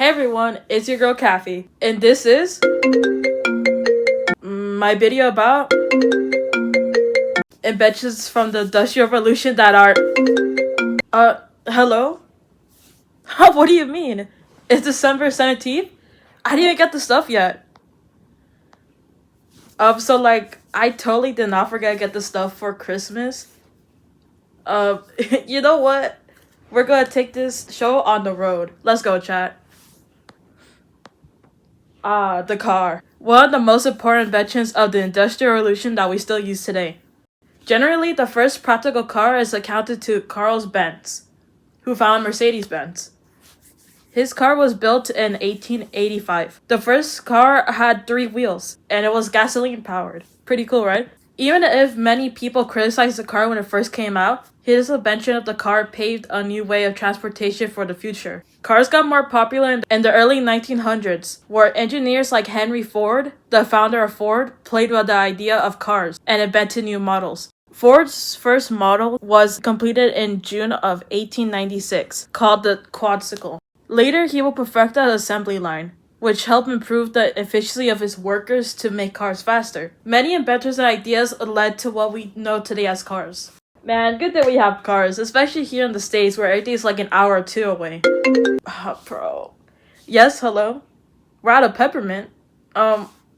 Hey everyone, it's your girl Kathy, and this is my video about inventions from the Industrial Revolution that are hello? What do you mean? It's December 17th? I didn't even get the stuff yet. So like, I totally did not forget to get the stuff for Christmas. You know what? We're gonna take this show on the road. Let's go, chat. The car. One of the most important inventions of the Industrial Revolution that we still use today. Generally, the first practical car is accounted to Carl Benz, who founded Mercedes-Benz. His car was built in 1885. The first car had 3 wheels, and it was gasoline-powered. Pretty cool, right? Even if many people criticized the car when it first came out, his invention of the car paved a new way of transportation for the future. Cars got more popular in the early 1900s, where engineers like Henry Ford, the founder of Ford, played with the idea of cars and invented new models. Ford's first model was completed in June of 1896, called the quadricycle. Later, he will perfect the assembly line, which helped improve the efficiency of his workers to make cars faster. Many inventors and ideas led to what we know today as cars. Man, good that we have cars, especially here in the States where everything's like an hour or 2 away. Bro. Yes, hello? We're out of peppermint.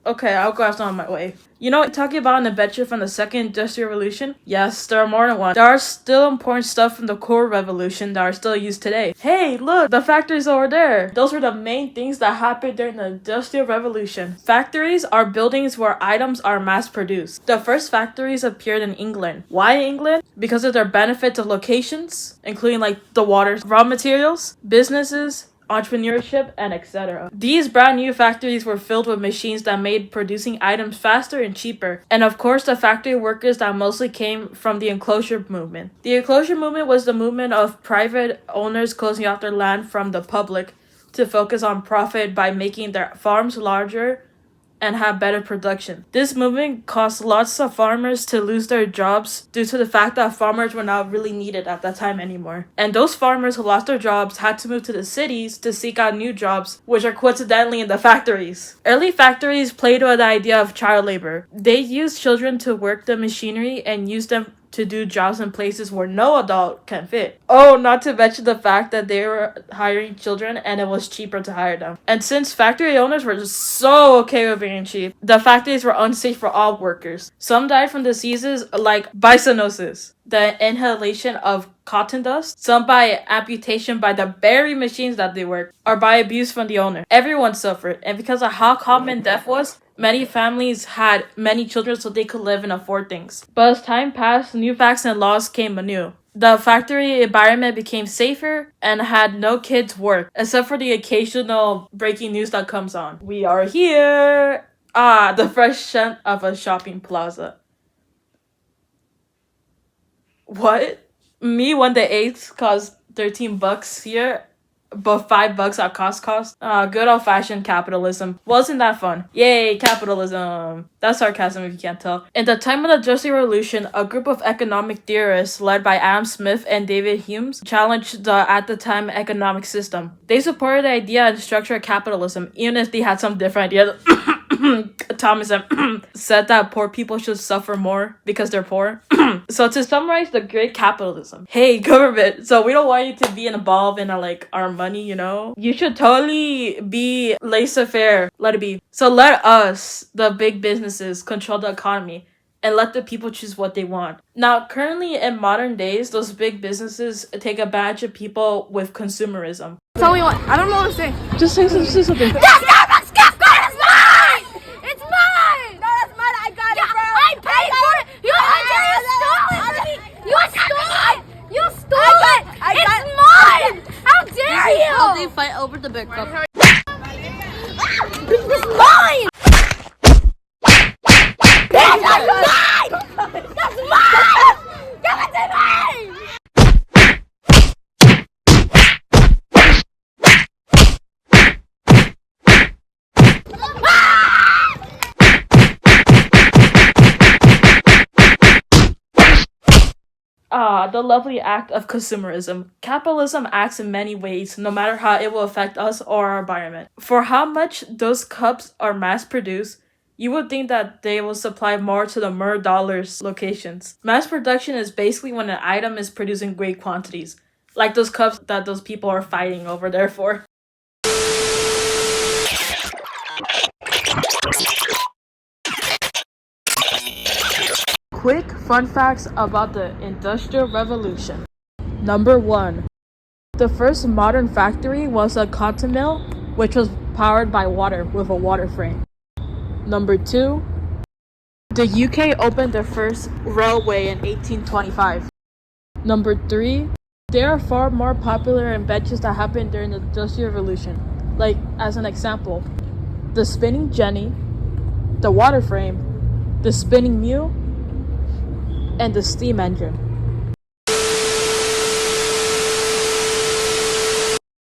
Okay, I'll go after on my way. You know, talking about an invention from the Second Industrial Revolution? Yes, there are more than one. There are still important stuff from the Core Revolution that are still used today. Hey, look, the factories over there. Those were the main things that happened during the Industrial Revolution. Factories are buildings where items are mass-produced. The first factories appeared in England. Why England? Because of their benefits of locations, including like the water, raw materials, businesses, entrepreneurship, and etc. These brand new factories were filled with machines that made producing items faster and cheaper. And of course, the factory workers that mostly came from the enclosure movement. The enclosure movement was the movement of private owners closing off their land from the public to focus on profit by making their farms larger and have better production. This movement caused lots of farmers to lose their jobs due to the fact that farmers were not really needed at that time anymore. And those farmers who lost their jobs had to move to the cities to seek out new jobs, which are coincidentally in the factories. Early factories played with the idea of child labor. They used children to work the machinery and used them to do jobs in places where no adult can fit. Oh, not to mention the fact that they were hiring children and it was cheaper to hire them. And since factory owners were just so okay with being cheap, the factories were unsafe for all workers. Some died from diseases like bisonosis, the inhalation of cotton dust, some by amputation by the very machines that they worked, or by abuse from the owner. Everyone suffered, and because of how common death was, many families had many children so they could live and afford things. But as time passed, new facts and laws came anew. The factory environment became safer and had no kids work, except for the occasional breaking news that comes on. We are here! The fresh scent of a shopping plaza. What? Me when the eggs cost $13 here, but $5 at cost. Good old-fashioned capitalism. Wasn't that fun? Yay, capitalism. That's sarcasm if you can't tell. In the time of the Industrial Revolution, a group of economic theorists led by Adam Smith and David Hume challenged the, at the time, economic system. They supported the idea and structure of capitalism, even if they had some different ideas. Thomas said that poor people should suffer more because they're poor. So to summarize the great capitalism, hey government, so we don't want you to be involved in like our money, you know? You should totally be laissez-faire, let it be. So let us, the big businesses, control the economy and let the people choose what they want. Now, currently in modern days, those big businesses take advantage of people with consumerism. Tell me what, I don't know what to say. Just say something. How they fight over the big cup. It's mine! That's mine! That's mine! Give it to me! the lovely act of consumerism. Capitalism acts in many ways, no matter how it will affect us or our environment. For how much those cups are mass-produced, you would think that they will supply more to the mer dollars locations. Mass production is basically when an item is produced in great quantities, like those cups that those people are fighting over there for. Quick fun facts about the Industrial Revolution. Number 1. The first modern factory was a cotton mill, which was powered by water with a water frame. Number 2. The UK opened their first railway in 1825. Number 3. There are far more popular inventions that happened during the Industrial Revolution. Like, as an example, the spinning jenny, the water frame, the spinning mule, and the steam engine.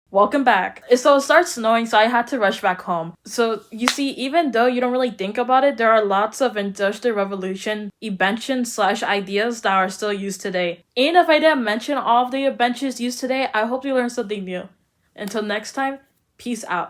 Welcome back. So it starts snowing, so I had to rush back home. So you see, even though you don't really think about it, there are lots of Industrial Revolution inventions / ideas that are still used today. And if I didn't mention all of the inventions used today, I hope you learned something new. Until next time, peace out.